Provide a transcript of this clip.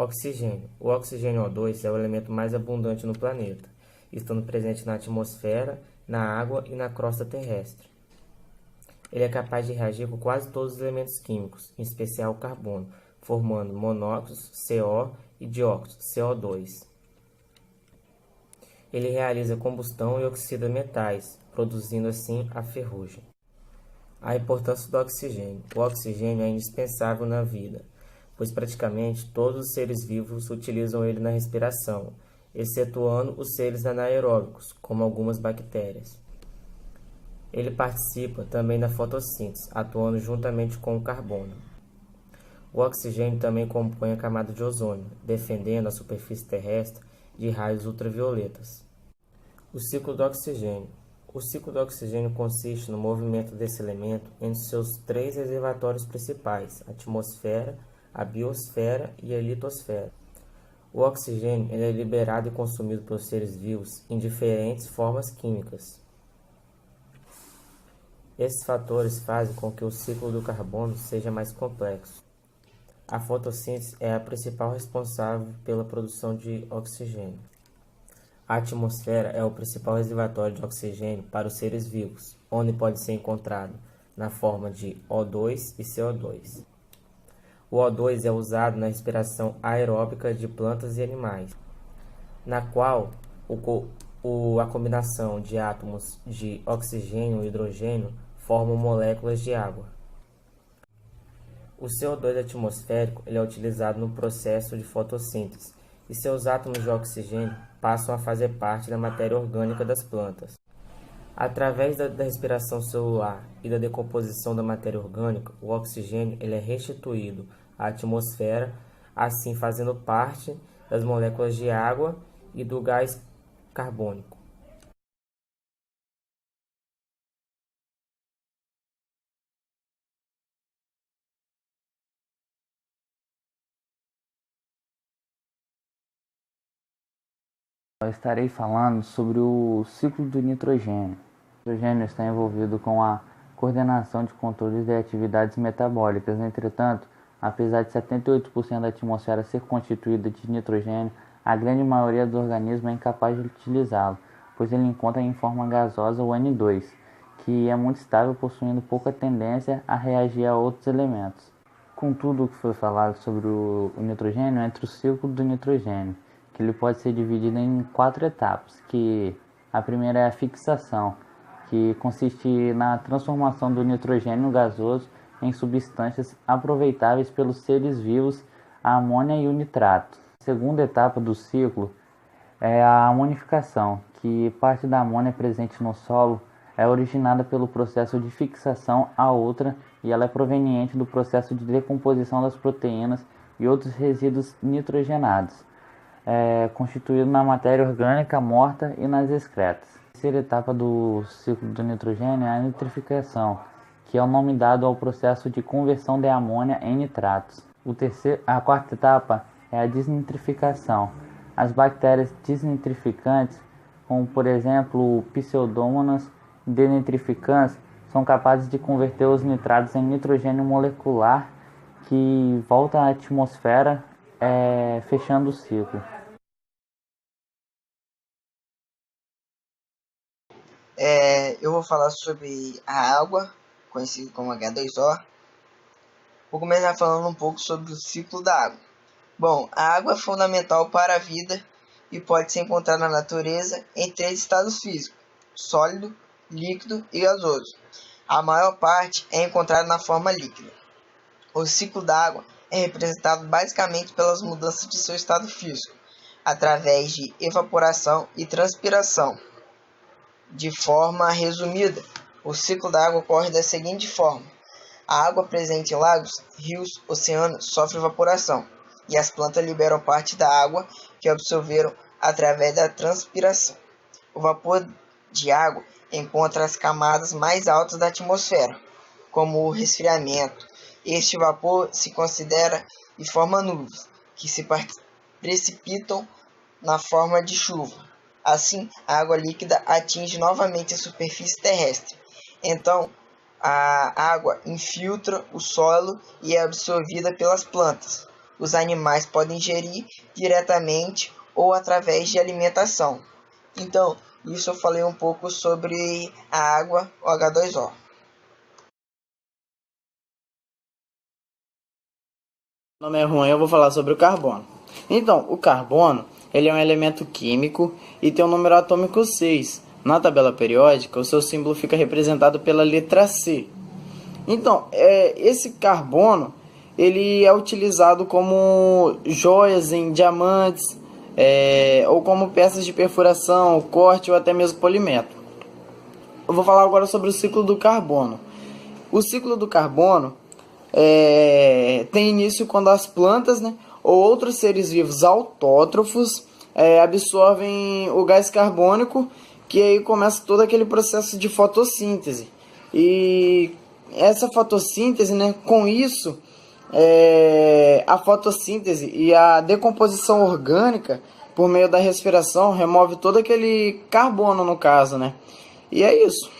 Oxigênio. O oxigênio O2 é o elemento mais abundante no planeta, estando presente na atmosfera, na água e na crosta terrestre. Ele é capaz de reagir com quase todos os elementos químicos, em especial o carbono, formando monóxidos, CO e dióxido, CO2. Ele realiza combustão e oxida metais, produzindo assim a ferrugem. A importância do oxigênio. O oxigênio é indispensável na vida, pois praticamente todos os seres vivos utilizam ele na respiração, excetuando os seres anaeróbicos, como algumas bactérias. Ele participa também da fotossíntese, atuando juntamente com o carbono. O oxigênio também compõe a camada de ozônio, defendendo a superfície terrestre de raios ultravioletas. O ciclo do oxigênio. O ciclo do oxigênio consiste no movimento desse elemento entre seus três reservatórios principais, a atmosfera, a biosfera e a litosfera. O oxigênio ele é liberado e consumido pelos seres vivos em diferentes formas químicas. Esses fatores fazem com que o ciclo do carbono seja mais complexo. A fotossíntese é a principal responsável pela produção de oxigênio. A atmosfera é o principal reservatório de oxigênio para os seres vivos, onde pode ser encontrado na forma de O2 e CO2. O O2 é usado na respiração aeróbica de plantas e animais, na qual a combinação de átomos de oxigênio e hidrogênio formam moléculas de água. O CO2 atmosférico ele é utilizado no processo de fotossíntese e seus átomos de oxigênio passam a fazer parte da matéria orgânica das plantas. Através da respiração celular e da decomposição da matéria orgânica, o oxigênio ele é restituído à atmosfera, assim fazendo parte das moléculas de água e do gás carbônico. Eu estarei falando sobre o ciclo do nitrogênio. O nitrogênio está envolvido com a coordenação de controles de atividades metabólicas. Entretanto, apesar de 78% da atmosfera ser constituída de nitrogênio, a grande maioria dos organismos é incapaz de utilizá-lo, pois ele encontra em forma gasosa o N2, que é muito estável, possuindo pouca tendência a reagir a outros elementos. Com tudo o que foi falado sobre o nitrogênio, entra o ciclo do nitrogênio, que ele pode ser dividido em 4 etapas, que a primeira é a fixação, que consiste na transformação do nitrogênio gasoso em substâncias aproveitáveis pelos seres vivos, a amônia e o nitrato. A segunda etapa do ciclo é a amonificação, que parte da amônia presente no solo é originada pelo processo de fixação a outra e ela é proveniente do processo de decomposição das proteínas e outros resíduos nitrogenados, constituído na matéria orgânica morta e nas excretas. A terceira etapa do ciclo do nitrogênio é a nitrificação, que é o nome dado ao processo de conversão de amônia em nitratos. A quarta etapa é a desnitrificação. As bactérias desnitrificantes, como por exemplo o Pseudomonas denitrificans, são capazes de converter os nitratos em nitrogênio molecular, que volta à atmosfera, fechando o ciclo. Eu vou falar sobre a água, conhecida como H2O. Vou começar falando um pouco sobre o ciclo da água. Bom, a água é fundamental para a vida e pode ser encontrada na natureza em 3 estados físicos: sólido, líquido e gasoso. A maior parte é encontrada na forma líquida. O ciclo da água é representado basicamente pelas mudanças de seu estado físico, através de evaporação e transpiração. De forma resumida, o ciclo da água ocorre da seguinte forma: a água presente em lagos, rios, oceanos sofre evaporação, e as plantas liberam parte da água que absorveram através da transpiração. O vapor de água encontra as camadas mais altas da atmosfera, como o resfriamento. Este vapor se considera e forma nuvens, que se precipitam na forma de chuva. Assim, a água líquida atinge novamente a superfície terrestre. Então, a água infiltra o solo e é absorvida pelas plantas. os animais podem ingerir diretamente ou através de alimentação. Então, isso eu falei um pouco sobre a água, o H2O. Meu nome é Juan, eu vou falar sobre o carbono. Então, o carbono, ele é um elemento químico e tem o número atômico 6. Na tabela periódica, o seu símbolo fica representado pela letra C. Então, esse carbono, ele é utilizado como joias em diamantes, ou como peças de perfuração, corte ou até mesmo polimento. Eu vou falar agora sobre o ciclo do carbono. O ciclo do carbono tem início quando as plantas, né, ou outros seres vivos autótrofos absorvem o gás carbônico, que aí começa todo aquele processo de fotossíntese. E essa fotossíntese, né, com isso, a fotossíntese e a decomposição orgânica, por meio da respiração, remove todo aquele carbono, no caso, né? E é isso.